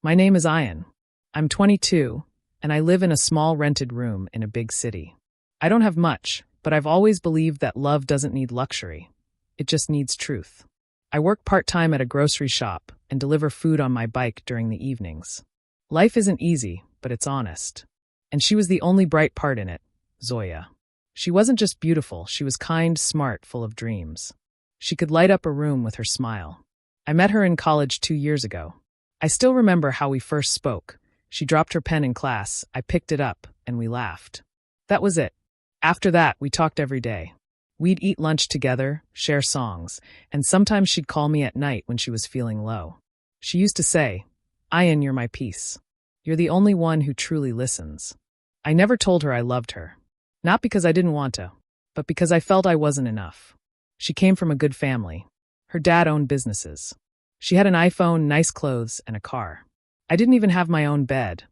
My name is Ayan. I'm 22, and I live in a small rented room in a big city. I don't have much, but I've always believed that love doesn't need luxury. It just needs truth. I work part-time at a grocery shop and deliver food on my bike during the evenings. Life isn't easy, but it's honest. And she was the only bright part in it, Zoya. She wasn't just beautiful, she was kind, smart, full of dreams. She could light up a room with her smile. I met her in college 2 years ago. I still remember how we first spoke. She dropped her pen in class, I picked it up, and we laughed. That was it. After that, we talked every day. We'd eat lunch together, share songs, and sometimes she'd call me at night when she was feeling low. She used to say, "Ayan, you're my peace. You're the only one who truly listens." I never told her I loved her. Not because I didn't want to, but because I felt I wasn't enough. She came from a good family. Her dad owned businesses. She had an iPhone, nice clothes, and a car. I didn't even have my own bed.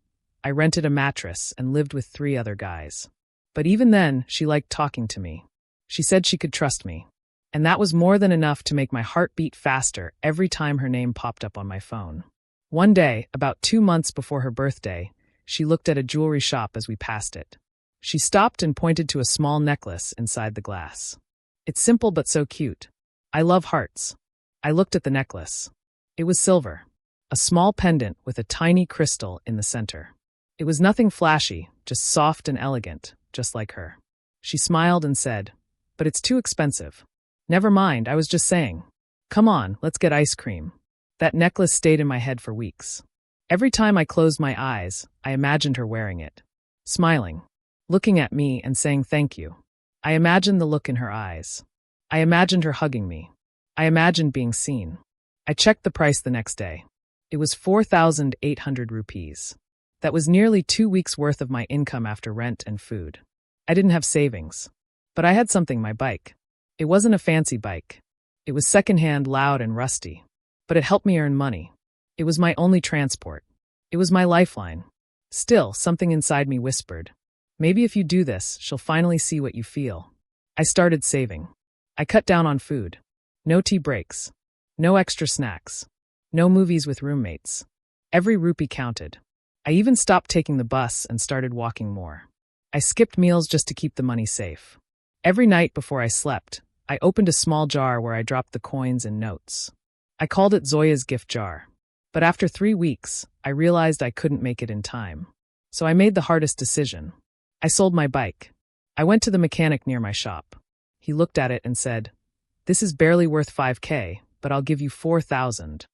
I rented a mattress and lived with 3 other guys. But even then, she liked talking to me. She said she could trust me. And that was more than enough to make my heart beat faster every time her name popped up on my phone. One day, about 2 months before her birthday, she looked at a jewelry shop as we passed it. She stopped and pointed to a small necklace inside the glass. It's simple but so cute. I love hearts. I looked at the necklace. It was silver. A small pendant with a tiny crystal in the center. It was nothing flashy, just soft and elegant, just like her. She smiled and said, "But it's too expensive." "Never mind, I was just saying. Come on, let's get ice cream." That necklace stayed in my head for weeks. Every time I closed my eyes, I imagined her wearing it. Smiling. Looking at me and saying thank you. I imagined the look in her eyes. I imagined her hugging me. I imagined being seen. I checked the price the next day. It was 4,800 rupees. That was nearly 2 weeks' worth of my income after rent and food. I didn't have savings. But I had something, my bike. It wasn't a fancy bike. It was secondhand, loud, and rusty. But it helped me earn money. It was my only transport. It was my lifeline. Still, something inside me whispered, "Maybe if you do this, she'll finally see what you feel." I started saving. I cut down on food. No tea breaks. No extra snacks. No movies with roommates. Every rupee counted. I even stopped taking the bus and started walking more. I skipped meals just to keep the money safe. Every night before I slept, I opened a small jar where I dropped the coins and notes. I called it Zoya's gift jar. But after 3 weeks, I realized I couldn't make it in time. So I made the hardest decision. I sold my bike. I went to the mechanic near my shop. He looked at it and said, "This is barely worth 5K, but I'll give you 4,000.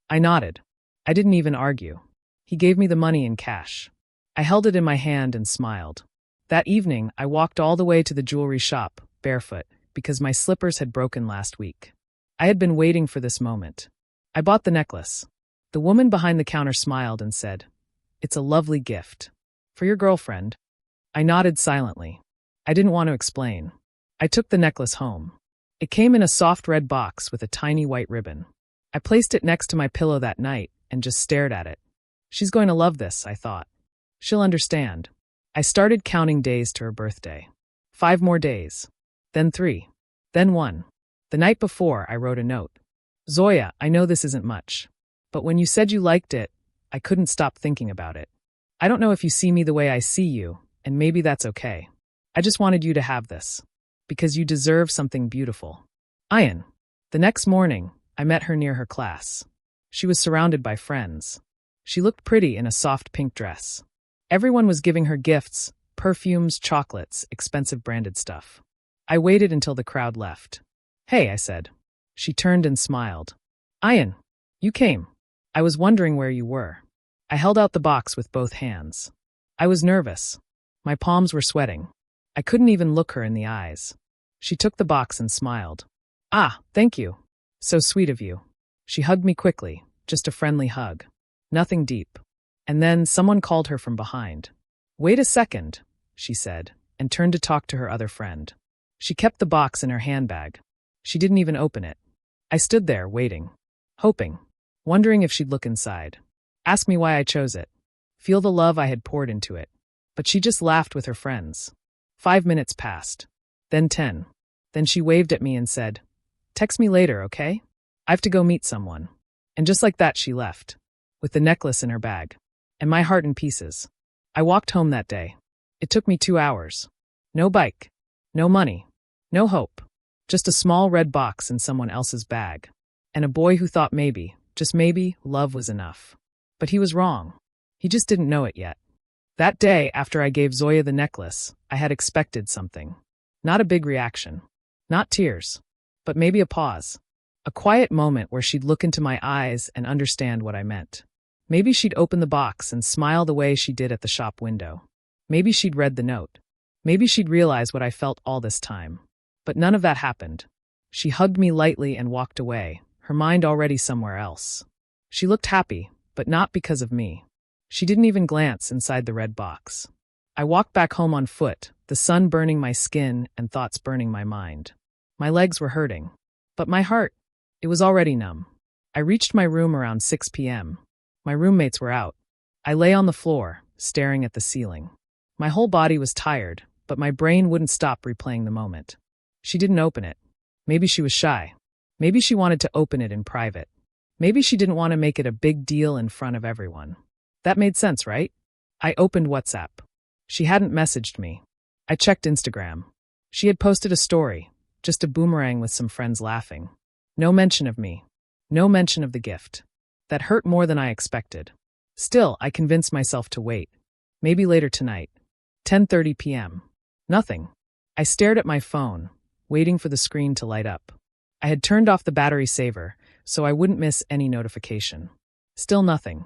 I nodded. I didn't even argue. He gave me the money in cash. I held it in my hand and smiled. That evening, I walked all the way to the jewelry shop, barefoot, because my slippers had broken last week. I had been waiting for this moment. I bought the necklace. The woman behind the counter smiled and said, "It's a lovely gift. For your girlfriend." I nodded silently. I didn't want to explain. I took the necklace home. It came in a soft red box with a tiny white ribbon. I placed it next to my pillow that night and just stared at it. She's going to love this, I thought. She'll understand. I started counting days to her birthday. 5 more days. Then 3. Then 1. The night before, I wrote a note. "Zoya, I know this isn't much. But when you said you liked it, I couldn't stop thinking about it. I don't know if you see me the way I see you, and maybe that's okay. I just wanted you to have this. Because you deserve something beautiful. Ayan." The next morning, I met her near her class. She was surrounded by friends. She looked pretty in a soft pink dress. Everyone was giving her gifts, perfumes, chocolates, expensive branded stuff. I waited until the crowd left. "Hey," I said. She turned and smiled. "Ayan, you came. I was wondering where you were." I held out the box with both hands. I was nervous. My palms were sweating. I couldn't even look her in the eyes. She took the box and smiled. "Ah, thank you. So sweet of you." She hugged me quickly, just a friendly hug. Nothing deep. And then someone called her from behind. "Wait a second," she said, and turned to talk to her other friend. She kept the box in her handbag. She didn't even open it. I stood there, waiting. Hoping. Wondering if she'd look inside. Ask me why I chose it. Feel the love I had poured into it. But she just laughed with her friends. 5 minutes passed. Then 10. Then she waved at me and said, "Text me later, okay? I have to go meet someone." And just like that, she left. with the necklace in her bag, and my heart in pieces. I walked home that day. It took me 2 hours. No bike, no money, no hope. Just a small red box in someone else's bag. And a boy who thought maybe, just maybe, love was enough. But he was wrong. He just didn't know it yet. That day, after I gave Zoya the necklace, I had expected something. Not a big reaction. Not tears. But maybe a pause. A quiet moment where she'd look into my eyes and understand what I meant. Maybe she'd open the box and smile the way she did at the shop window. Maybe she'd read the note. Maybe she'd realize what I felt all this time. But none of that happened. She hugged me lightly and walked away, her mind already somewhere else. She looked happy, but not because of me. She didn't even glance inside the red box. I walked back home on foot, the sun burning my skin and thoughts burning my mind. My legs were hurting. But my heart, it was already numb. I reached my room around 6 p.m. My roommates were out. I lay on the floor, staring at the ceiling. My whole body was tired, but my brain wouldn't stop replaying the moment. She didn't open it. Maybe she was shy. Maybe she wanted to open it in private. Maybe she didn't want to make it a big deal in front of everyone. That made sense, right? I opened WhatsApp. She hadn't messaged me. I checked Instagram. She had posted a story, just a boomerang with some friends laughing. No mention of me. No mention of the gift. That hurt more than I expected. Still, I convinced myself to wait. Maybe later tonight. 10:30 p.m. Nothing. I stared at my phone, waiting for the screen to light up. I had turned off the battery saver, so I wouldn't miss any notification. Still nothing.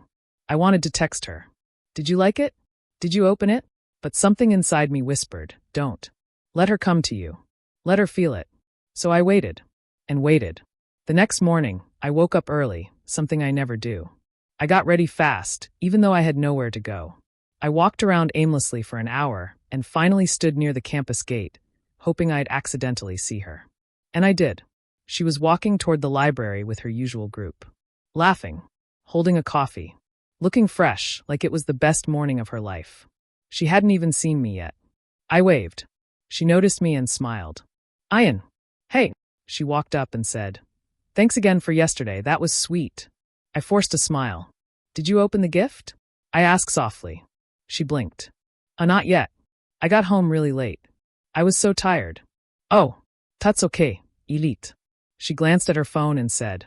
I wanted to text her. Did you like it? Did you open it? But something inside me whispered, don't. Let her come to you. Let her feel it. So I waited. And waited. The next morning, I woke up early, something I never do. I got ready fast, even though I had nowhere to go. I walked around aimlessly for an hour and finally stood near the campus gate, hoping I'd accidentally see her. And I did. She was walking toward the library with her usual group. Laughing. Holding a coffee. Looking fresh, like it was the best morning of her life. She hadn't even seen me yet. I waved. She noticed me and smiled. Ayan. Hey. She walked up and said, thanks again for yesterday, that was sweet. I forced a smile. Did you open the gift? I asked softly. She blinked. Not yet. I got home really late. I was so tired. Oh, that's okay, Elite. She glanced at her phone and said,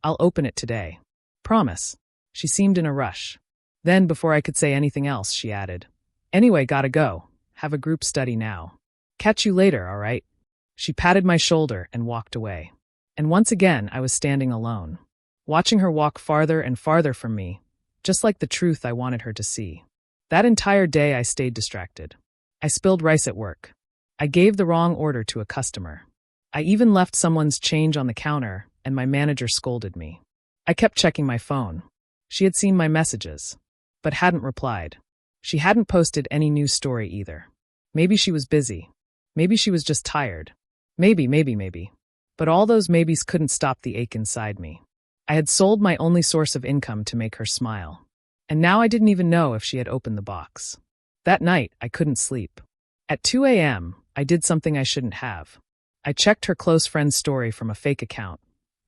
I'll open it today. Promise. She seemed in a rush. Then, before I could say anything else, she added, anyway, gotta go. Have a group study now. Catch you later, all right? She patted my shoulder and walked away. And once again, I was standing alone, watching her walk farther and farther from me, just like the truth I wanted her to see. That entire day, I stayed distracted. I spilled rice at work. I gave the wrong order to a customer. I even left someone's change on the counter, and my manager scolded me. I kept checking my phone. She had seen my messages, but hadn't replied. She hadn't posted any new story either. Maybe she was busy. Maybe she was just tired. Maybe. But all those maybes couldn't stop the ache inside me. I had sold my only source of income to make her smile. And now I didn't even know if she had opened the box. That night, I couldn't sleep. At 2 a.m., I did something I shouldn't have. I checked her close friend's story from a fake account.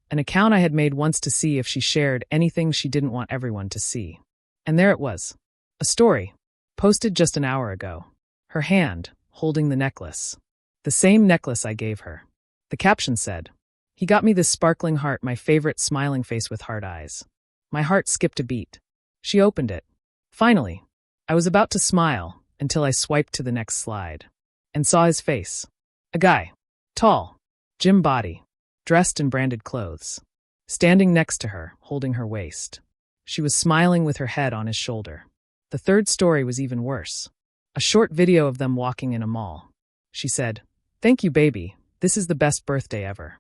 An account I had made once to see if she shared anything she didn't want everyone to see. And there it was. A story. Posted just an hour ago. Her hand, holding the necklace. The same necklace I gave her. The caption said, he got me this sparkling heart, my favorite smiling face with heart eyes. My heart skipped a beat. She opened it. Finally. I was about to smile until I swiped to the next slide. And saw his face. A guy. Tall. Gym body. Dressed in branded clothes. Standing next to her, holding her waist. She was smiling with her head on his shoulder. The third story was even worse. A short video of them walking in a mall. She said, thank you, baby. This is the best birthday ever.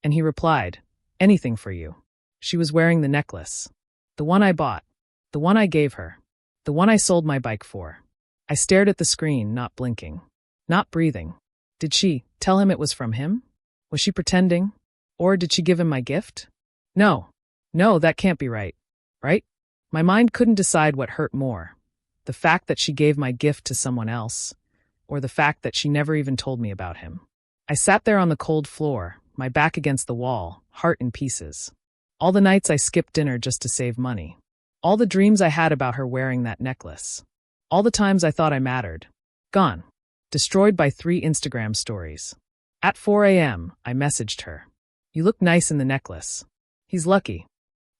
And he replied, anything for you. She was wearing the necklace. The one I bought. The one I gave her. The one I sold my bike for. I stared at the screen, not blinking. Not breathing. Did she tell him it was from him? Was she pretending? Or did she give him my gift? No, that can't be right. Right? My mind couldn't decide what hurt more. The fact that she gave my gift to someone else, or the fact that she never even told me about him. I sat there on the cold floor, my back against the wall, heart in pieces. All the nights I skipped dinner just to save money. All the dreams I had about her wearing that necklace. All the times I thought I mattered. Gone. Destroyed by 3 Instagram stories. At 4 a.m., I messaged her. You look nice in the necklace. He's lucky.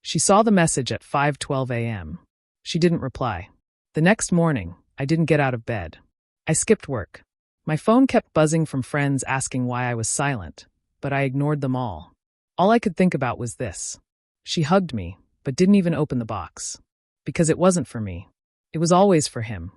She saw the message at 5:12 a.m. She didn't reply. The next morning, I didn't get out of bed. I skipped work. My phone kept buzzing from friends asking why I was silent, but I ignored them all. All I could think about was this. She hugged me, but didn't even open the box. Because it wasn't for me. It was always for him.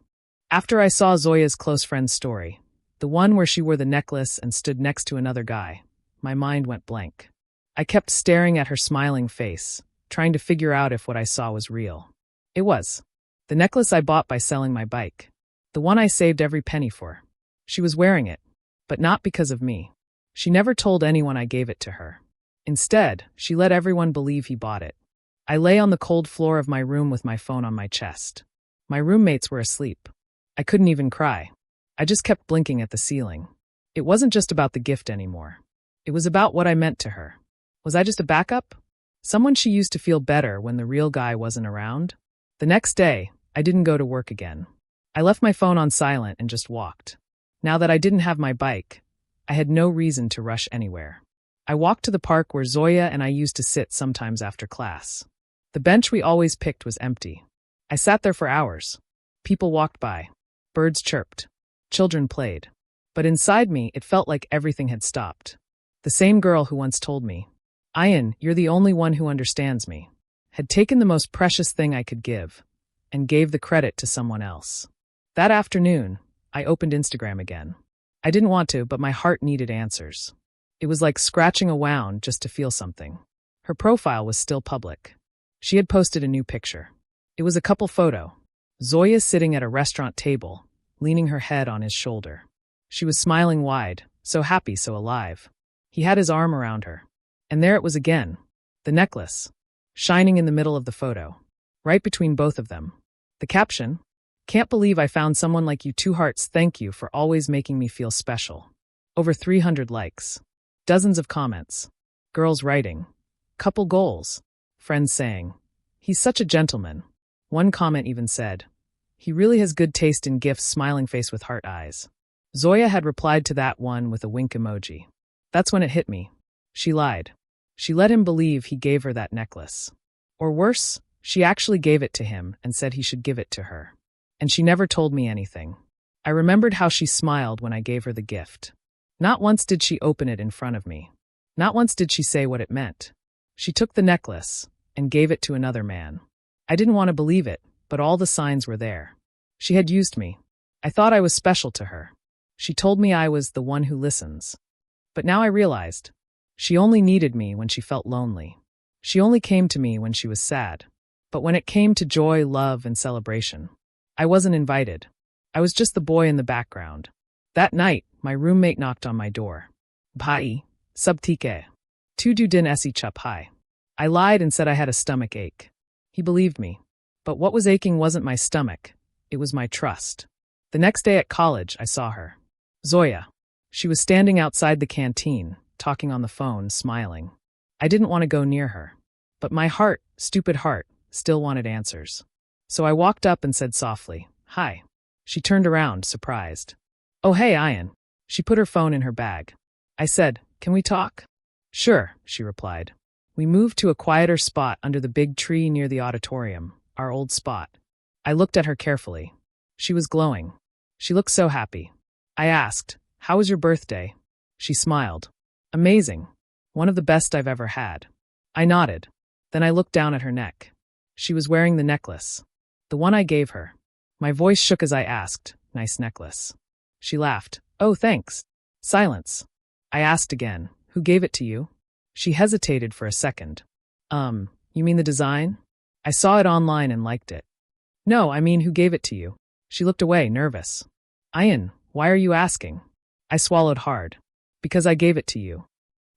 After I saw Zoya's close friend's story, the one where she wore the necklace and stood next to another guy, my mind went blank. I kept staring at her smiling face, trying to figure out if what I saw was real. It was. The necklace I bought by selling my bike. The one I saved every penny for. She was wearing it, but not because of me. She never told anyone I gave it to her. Instead, she let everyone believe he bought it. I lay on the cold floor of my room with my phone on my chest. My roommates were asleep. I couldn't even cry. I just kept blinking at the ceiling. It wasn't just about the gift anymore. It was about what I meant to her. Was I just a backup? Someone she used to feel better when the real guy wasn't around? The next day, I didn't go to work again. I left my phone on silent and just walked. Now that I didn't have my bike, I had no reason to rush anywhere. I walked to the park where Zoya and I used to sit sometimes after class. The bench we always picked was empty. I sat there for hours. People walked by. Birds chirped. Children played. But inside me, it felt like everything had stopped. The same girl who once told me, Ayan, you're the only one who understands me, had taken the most precious thing I could give and gave the credit to someone else. That afternoon, I opened Instagram again. I didn't want to, but my heart needed answers. It was like scratching a wound just to feel something. Her profile was still public. She had posted a new picture. It was a couple photo. Zoya sitting at a restaurant table, leaning her head on his shoulder. She was smiling wide, so happy, so alive. He had his arm around her. And there it was again. The necklace. Shining in the middle of the photo. Right between both of them. The caption, "Can't believe I found someone like you, 2 hearts, thank you for always making me feel special." Over 300 likes. Dozens of comments. Girls writing. Couple goals. Friends saying, "He's such a gentleman." One comment even said, "He really has good taste in gifts," smiling face with heart eyes. Zoya had replied to that one with a wink emoji. That's when it hit me. She lied. She let him believe he gave her that necklace. Or worse, she actually gave it to him and said he should give it to her. And she never told me anything. I remembered how she smiled when I gave her the gift. Not once did she open it in front of me. Not once did she say what it meant. She took the necklace and gave it to another man. I didn't want to believe it, but all the signs were there. She had used me. I thought I was special to her. She told me I was the one who listens. But now I realized, she only needed me when she felt lonely. She only came to me when she was sad. But when it came to joy, love, and celebration, I wasn't invited. I was just the boy in the background. That night, my roommate knocked on my door. Bhai, sab theek hai? Tu do din aisi chup hai. I lied and said I had a stomach ache. He believed me. But what was aching wasn't my stomach. It was my trust. The next day at college, I saw her. Zoya. She was standing outside the canteen, talking on the phone, smiling. I didn't want to go near her. But my heart, stupid heart, still wanted answers. So I walked up and said softly, "Hi." She turned around, surprised. "Oh, hey, Ayan." She put her phone in her bag. I said, "Can we talk?" "Sure," she replied. We moved to a quieter spot under the big tree near the auditorium, our old spot. I looked at her carefully. She was glowing. She looked so happy. I asked, "How was your birthday?" She smiled. "Amazing. One of the best I've ever had." I nodded. Then I looked down at her neck. She was wearing the necklace. The one I gave her. My voice shook as I asked, "Nice necklace." She laughed. "Oh, thanks." Silence. I asked again, "Who gave it to you?" She hesitated for a second. You mean the design? I saw it online and liked it." "No, I mean who gave it to you." She looked away, nervous. "Ayan, why are you asking?" I swallowed hard. "Because I gave it to you."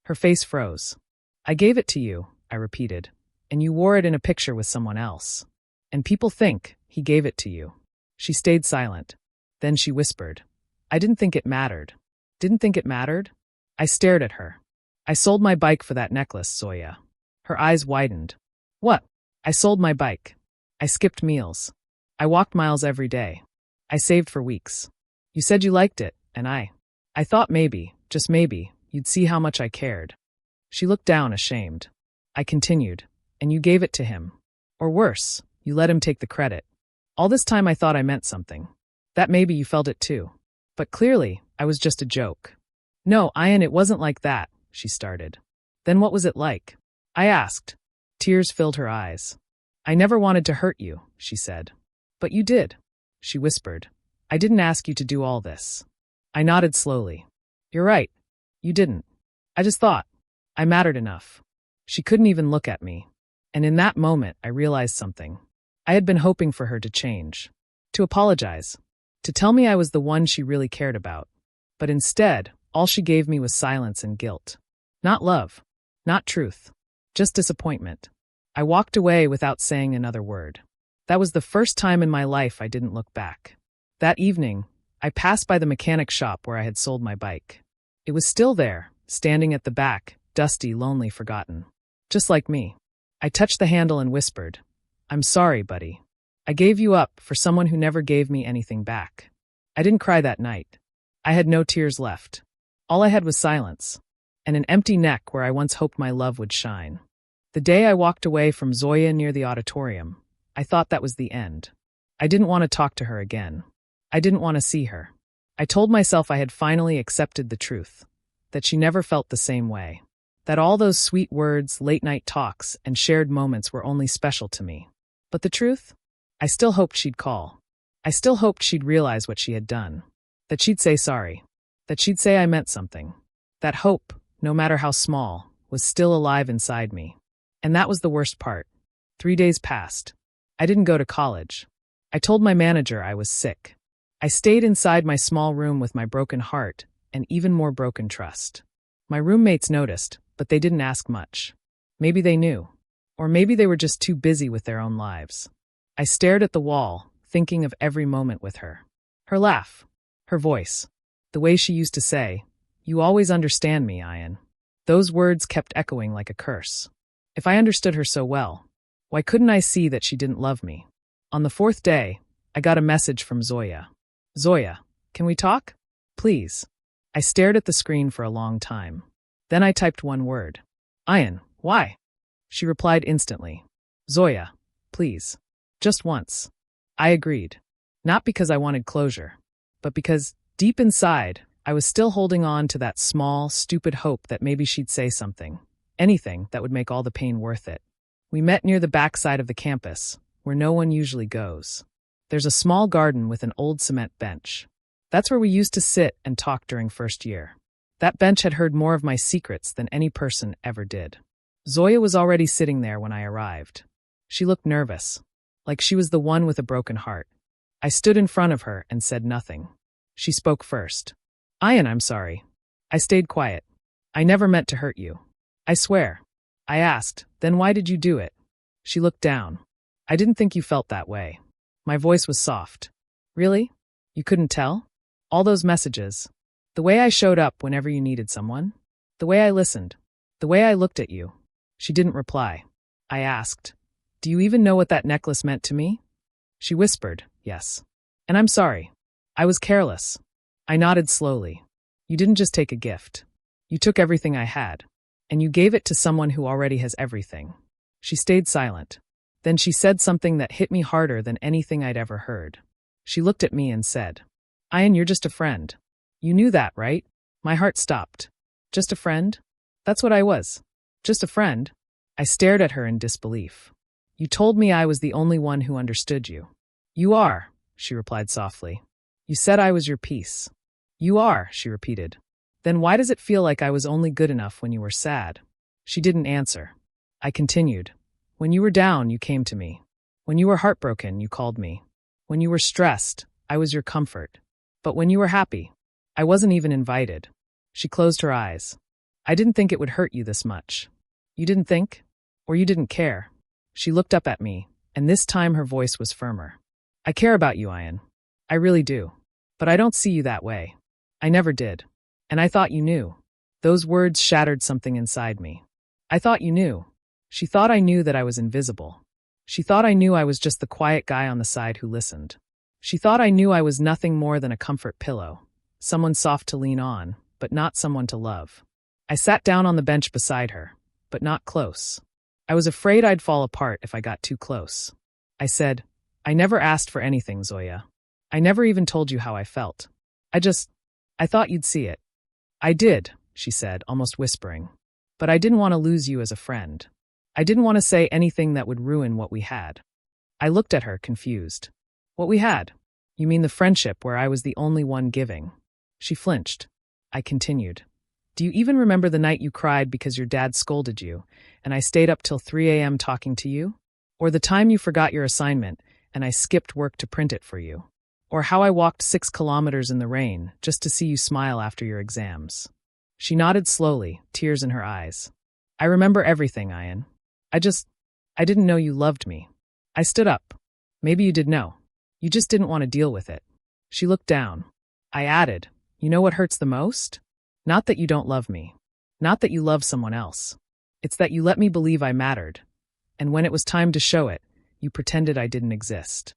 Her face froze. "I gave it to you," I repeated, "and you wore it in a picture with someone else. And people think he gave it to you." She stayed silent. Then she whispered, "I didn't think it mattered." "Didn't think it mattered?" I stared at her. "I sold my bike for that necklace, Zoya." Her eyes widened. "What?" "I sold my bike." I skipped meals. I walked miles every day. I saved for weeks. You said you liked it, and I thought maybe, just maybe, you'd see how much I cared. She looked down, ashamed. I continued, and you gave it to him. Or worse, you let him take the credit. All this time I thought I meant something. That maybe you felt it too. But clearly, I was just a joke. No, Ayan, it wasn't like that, she started. Then what was it like? I asked. Tears filled her eyes. I never wanted to hurt you, she said. But you did, she whispered. I didn't ask you to do all this. I nodded slowly. You're right. You didn't. I just thought I mattered enough. She couldn't even look at me. And in that moment, I realized something. I had been hoping for her to change, to apologize, to tell me I was the one she really cared about. But instead, all she gave me was silence and guilt. Not love, not truth, just disappointment. I walked away without saying another word. That was the first time in my life I didn't look back. That evening, I passed by the mechanic shop where I had sold my bike. It was still there, standing at the back, dusty, lonely, forgotten. Just like me. I touched the handle and whispered, I'm sorry, buddy. I gave you up for someone who never gave me anything back. I didn't cry that night. I had no tears left. All I had was silence, and an empty neck where I once hoped my love would shine. The day I walked away from Zoya near the auditorium, I thought that was the end. I didn't want to talk to her again. I didn't want to see her. I told myself I had finally accepted the truth, that she never felt the same way, that all those sweet words, late-night talks, and shared moments were only special to me. But the truth? I still hoped she'd call. I still hoped she'd realize what she had done, that she'd say sorry, that she'd say I meant something. That hope, no matter how small, was still alive inside me. And that was the worst part. 3 days passed. I didn't go to college. I told my manager I was sick. I stayed inside my small room with my broken heart and even more broken trust. My roommates noticed, but they didn't ask much. Maybe they knew. Or maybe they were just too busy with their own lives. I stared at the wall, thinking of every moment with her. Her laugh. Her voice. The way she used to say, You always understand me, Ayan. Those words kept echoing like a curse. If I understood her so well, why couldn't I see that she didn't love me? On the 4th day, I got a message from Zoya. Zoya, can we talk? Please. I stared at the screen for a long time. Then I typed one word. Ayan, why? She replied instantly. Zoya, please. Just once. I agreed. Not because I wanted closure, but because, deep inside, I was still holding on to that small, stupid hope that maybe she'd say something. Anything that would make all the pain worth it. We met near the backside of the campus, where no one usually goes. There's a small garden with an old cement bench. That's where we used to sit and talk during first year. That bench had heard more of my secrets than any person ever did. Zoya was already sitting there when I arrived. She looked nervous, like she was the one with a broken heart. I stood in front of her and said nothing. She spoke first. Ayan, I'm sorry. I stayed quiet. I never meant to hurt you. I swear. I asked, then why did you do it? She looked down. I didn't think you felt that way. My voice was soft. Really? You couldn't tell? All those messages. The way I showed up whenever you needed someone. The way I listened. The way I looked at you. She didn't reply. I asked, do you even know what that necklace meant to me? She whispered, yes. And I'm sorry. I was careless. I nodded slowly. You didn't just take a gift. You took everything I had. And you gave it to someone who already has everything. She stayed silent. Then she said something that hit me harder than anything I'd ever heard. She looked at me and said, Ayan, you're just a friend. You knew that, right? My heart stopped. Just a friend? That's what I was. Just a friend. I stared at her in disbelief. You told me I was the only one who understood you. You are, she replied softly. You said I was your peace. You are, she repeated. Then why does it feel like I was only good enough when you were sad? She didn't answer. I continued. When you were down, you came to me. When you were heartbroken, you called me. When you were stressed, I was your comfort. But when you were happy, I wasn't even invited. She closed her eyes. I didn't think it would hurt you this much. You didn't think? Or you didn't care? She looked up at me, and this time her voice was firmer. I care about you, Ayan. I really do. But I don't see you that way. I never did. And I thought you knew. Those words shattered something inside me. I thought you knew. She thought I knew that I was invisible. She thought I knew I was just the quiet guy on the side who listened. She thought I knew I was nothing more than a comfort pillow, someone soft to lean on, but not someone to love. I sat down on the bench beside her, but not close. I was afraid I'd fall apart if I got too close. I said, "I never asked for anything, Zoya. I never even told you how I felt. I thought you'd see it." "I did," she said, almost whispering. "But I didn't want to lose you as a friend. I didn't want to say anything that would ruin what we had." I looked at her, confused. "What we had? You mean the friendship where I was the only one giving?" She flinched. I continued. "Do you even remember the night you cried because your dad scolded you, and I stayed up till 3 a.m. talking to you? Or the time you forgot your assignment, and I skipped work to print it for you? Or how I walked 6 kilometers in the rain just to see you smile after your exams?" She nodded slowly, tears in her eyes. "I remember everything, Ayan. I didn't know you loved me." I stood up. "Maybe you did know. You just didn't want to deal with it." She looked down. I added, "You know what hurts the most? Not that you don't love me. Not that you love someone else. It's that you let me believe I mattered. And when it was time to show it, you pretended I didn't exist."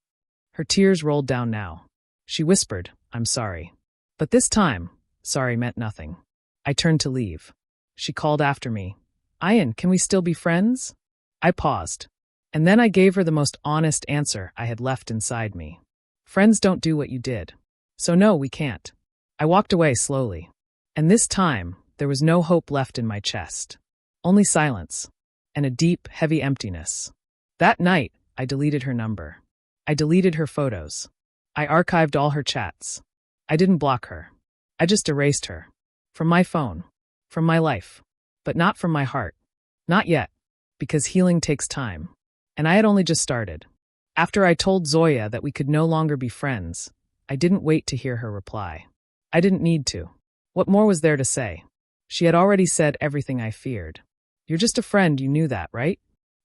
Her tears rolled down now. She whispered, "I'm sorry." But this time, sorry meant nothing. I turned to leave. She called after me, "Ayan, can we still be friends?" I paused. And then I gave her the most honest answer I had left inside me. "Friends don't do what you did. So no, we can't." I walked away slowly. And this time, there was no hope left in my chest. Only silence. And a deep, heavy emptiness. That night, I deleted her number. I deleted her photos. I archived all her chats. I didn't block her. I just erased her. From my phone. From my life. But not from my heart. Not yet. Because healing takes time. And I had only just started. After I told Zoya that we could no longer be friends, I didn't wait to hear her reply. I didn't need to. What more was there to say? She had already said everything I feared. "You're just a friend, you knew that, right?"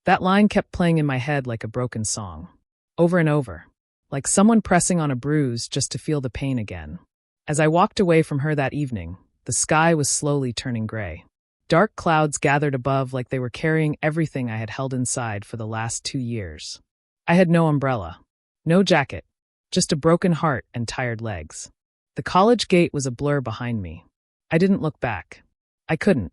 That line kept playing in my head like a broken song. Over and over. Like someone pressing on a bruise just to feel the pain again. As I walked away from her that evening, the sky was slowly turning gray. Dark clouds gathered above like they were carrying everything I had held inside for the last 2 years. I had no umbrella. No jacket. Just a broken heart and tired legs. The college gate was a blur behind me. I didn't look back. I couldn't.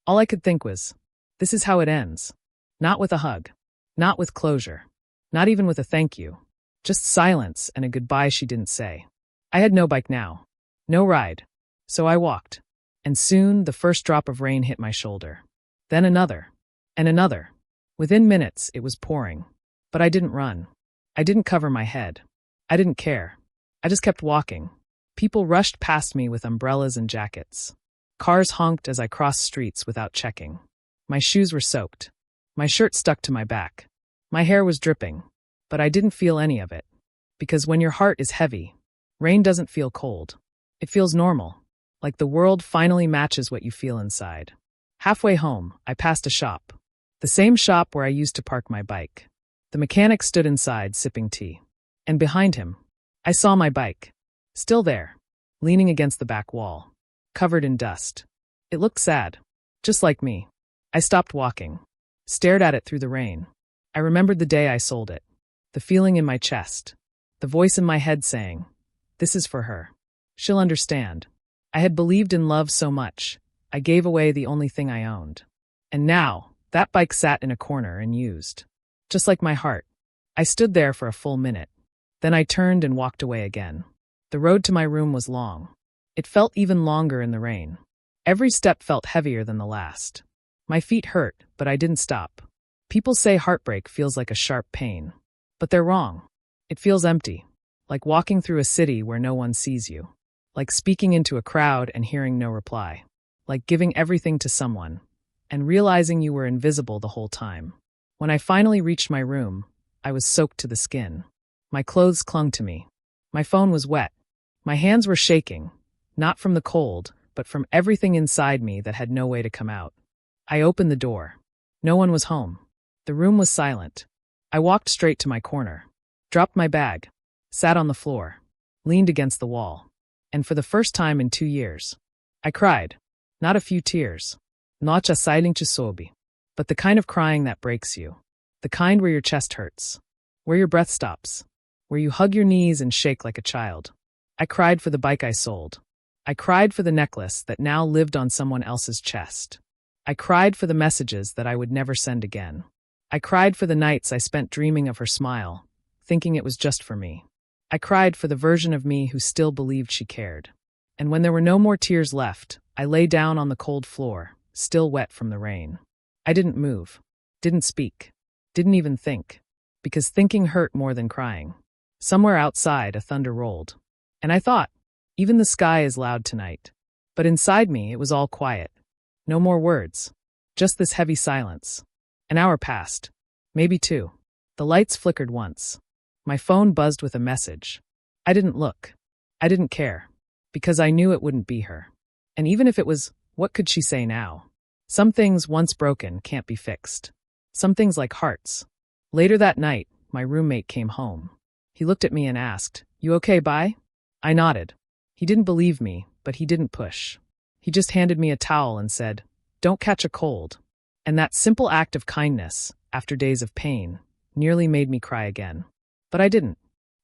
All I could think was, this is how it ends. Not with a hug. Not with closure. Not even with a thank you. Just silence and a goodbye she didn't say. I had no bike now. No ride. So I walked. And soon the first drop of rain hit my shoulder. Then another. And another. Within minutes, it was pouring. But I didn't run. I didn't cover my head. I didn't care. I just kept walking. People rushed past me with umbrellas and jackets. Cars honked as I crossed streets without checking. My shoes were soaked. My shirt stuck to my back. My hair was dripping. But I didn't feel any of it. Because when your heart is heavy, rain doesn't feel cold. It feels normal. Like the world finally matches what you feel inside. Halfway home, I passed a shop. The same shop where I used to park my bike. The mechanic stood inside, sipping tea. And behind him, I saw my bike. Still there, leaning against the back wall. Covered in dust. It looked sad. Just like me. I stopped walking. Stared at it through the rain. I remembered the day I sold it. The feeling in my chest. The voice in my head saying, "This is for her. She'll understand." I had believed in love so much. I gave away the only thing I owned. And now, that bike sat in a corner and used. Just like my heart. I stood there for a full minute. Then I turned and walked away again. The road to my room was long. It felt even longer in the rain. Every step felt heavier than the last. My feet hurt, but I didn't stop. People say heartbreak feels like a sharp pain. But they're wrong. It feels empty. Like walking through a city where no one sees you. Like speaking into a crowd and hearing no reply. Like giving everything to someone and realizing you were invisible the whole time. When I finally reached my room, I was soaked to the skin. My clothes clung to me. My phone was wet. My hands were shaking, not from the cold, but from everything inside me that had no way to come out. I opened the door. No one was home. The room was silent. I walked straight to my corner, dropped my bag, sat on the floor, leaned against the wall. And for the first time in 2 years, I cried. Not a few tears. Not a silent sobi. But the kind of crying that breaks you. The kind where your chest hurts, where your breath stops, where you hug your knees and shake like a child. I cried for the bike I sold. I cried for the necklace that now lived on someone else's chest. I cried for the messages that I would never send again. I cried for the nights I spent dreaming of her smile, thinking it was just for me. I cried for the version of me who still believed she cared. And when there were no more tears left, I lay down on the cold floor, still wet from the rain. I didn't move, didn't speak, didn't even think, because thinking hurt more than crying. Somewhere outside, a thunder rolled. And I thought, even the sky is loud tonight. But inside me, it was all quiet. No more words. Just this heavy silence. An hour passed. Maybe two. The lights flickered once. My phone buzzed with a message. I didn't look. I didn't care. Because I knew it wouldn't be her. And even if it was, what could she say now? Some things, once broken, can't be fixed. Some things like hearts. Later that night, my roommate came home. He looked at me and asked, "You okay, bye?" I nodded. He didn't believe me, but he didn't push. He just handed me a towel and said, "Don't catch a cold." And that simple act of kindness, after days of pain, nearly made me cry again. But I didn't.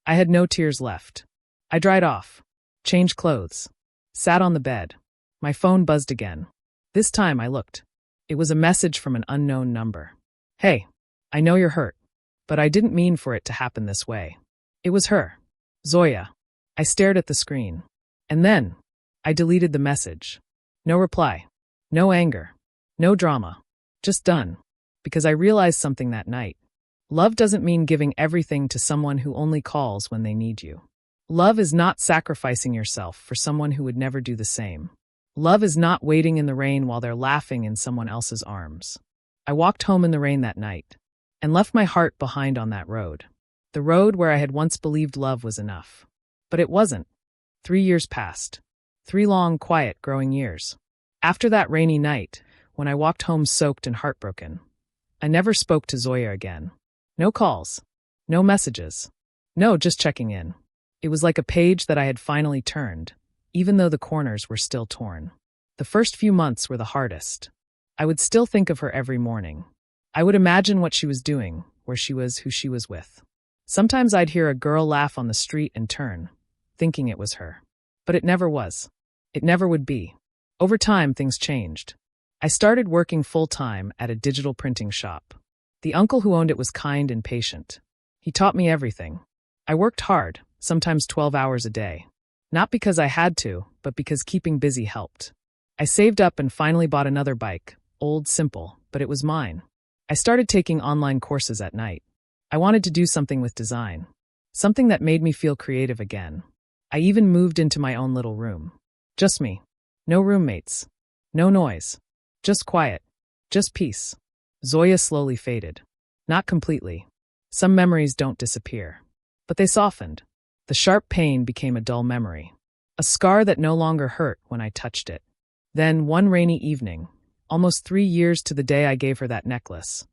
I had no tears left. I dried off, changed clothes, sat on the bed. My phone buzzed again. This time I looked. It was a message from an unknown number. "Hey, I know you're hurt, but I didn't mean for it to happen this way." It was her, Zoya. I stared at the screen. And then, I deleted the message. No reply. No anger. No drama. Just done. Because I realized something that night. Love doesn't mean giving everything to someone who only calls when they need you. Love is not sacrificing yourself for someone who would never do the same. Love is not waiting in the rain while they're laughing in someone else's arms. I walked home in the rain that night and left my heart behind on that road. The road where I had once believed love was enough. But it wasn't. 3 years passed. 3 long, quiet, growing years. After that rainy night, when I walked home soaked and heartbroken, I never spoke to Zoya again. No calls. No messages. No, just checking in. It was like a page that I had finally turned, even though the corners were still torn. The first few months were the hardest. I would still think of her every morning. I would imagine what she was doing, where she was, who she was with. Sometimes I'd hear a girl laugh on the street and turn, thinking it was her. But it never was. It never would be. Over time, things changed. I started working full-time at a digital printing shop. The uncle who owned it was kind and patient. He taught me everything. I worked hard, sometimes 12 hours a day. Not because I had to, but because keeping busy helped. I saved up and finally bought another bike, old, simple, but it was mine. I started taking online courses at night. I wanted to do something with design. Something that made me feel creative again. I even moved into my own little room. Just me. No roommates. No noise. Just quiet. Just peace. Zoya slowly faded. Not completely. Some memories don't disappear. But they softened. The sharp pain became a dull memory. A scar that no longer hurt when I touched it. Then, one rainy evening, almost 3 years to the day I gave her that necklace,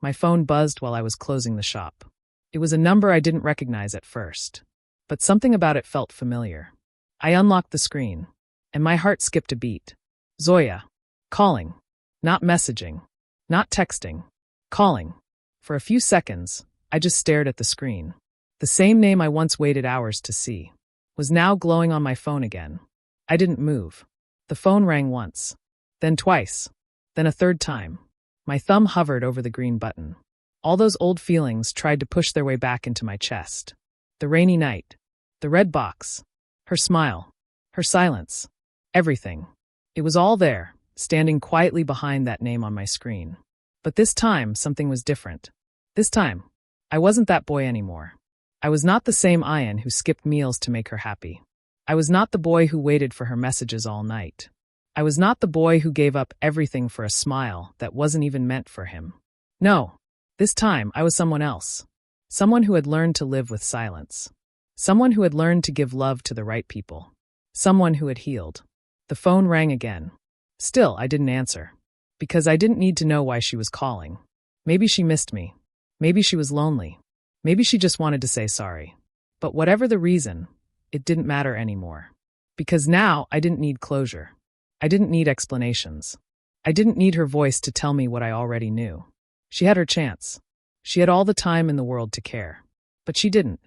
my phone buzzed while I was closing the shop. It was a number I didn't recognize at first. But something about it felt familiar. I unlocked the screen, and my heart skipped a beat. Zoya. Calling. Not messaging. Not texting. Calling. For a few seconds, I just stared at the screen. The same name I once waited hours to see was now glowing on my phone again. I didn't move. The phone rang once, then twice, then a third time. My thumb hovered over the green button. All those old feelings tried to push their way back into my chest. The rainy night, the red box, her smile, her silence, everything. It was all there, standing quietly behind that name on my screen. But this time, something was different. This time, I wasn't that boy anymore. I was not the same Ayan who skipped meals to make her happy. I was not the boy who waited for her messages all night. I was not the boy who gave up everything for a smile that wasn't even meant for him. No, this time I was someone else. Someone who had learned to live with silence. Someone who had learned to give love to the right people. Someone who had healed. The phone rang again. Still, I didn't answer. Because I didn't need to know why she was calling. Maybe she missed me. Maybe she was lonely. Maybe she just wanted to say sorry. But whatever the reason, it didn't matter anymore. Because now I didn't need closure. I didn't need explanations. I didn't need her voice to tell me what I already knew. She had her chance. She had all the time in the world to care. But she didn't.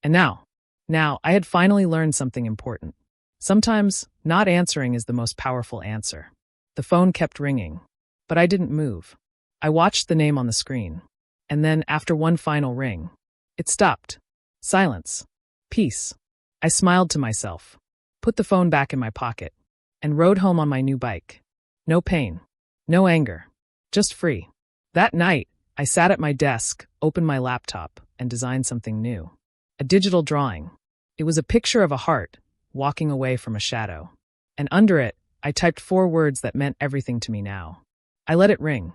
And now, I had finally learned something important. Sometimes, not answering is the most powerful answer. The phone kept ringing, but I didn't move. I watched the name on the screen. And then, after one final ring, it stopped. Silence. Peace. I smiled to myself, put the phone back in my pocket, and rode home on my new bike. No pain. No anger. Just free. That night, I sat at my desk, opened my laptop, and designed something new. A digital drawing. It was a picture of a heart, walking away from a shadow. And under it, I typed 4 words that meant everything to me now. I let it ring.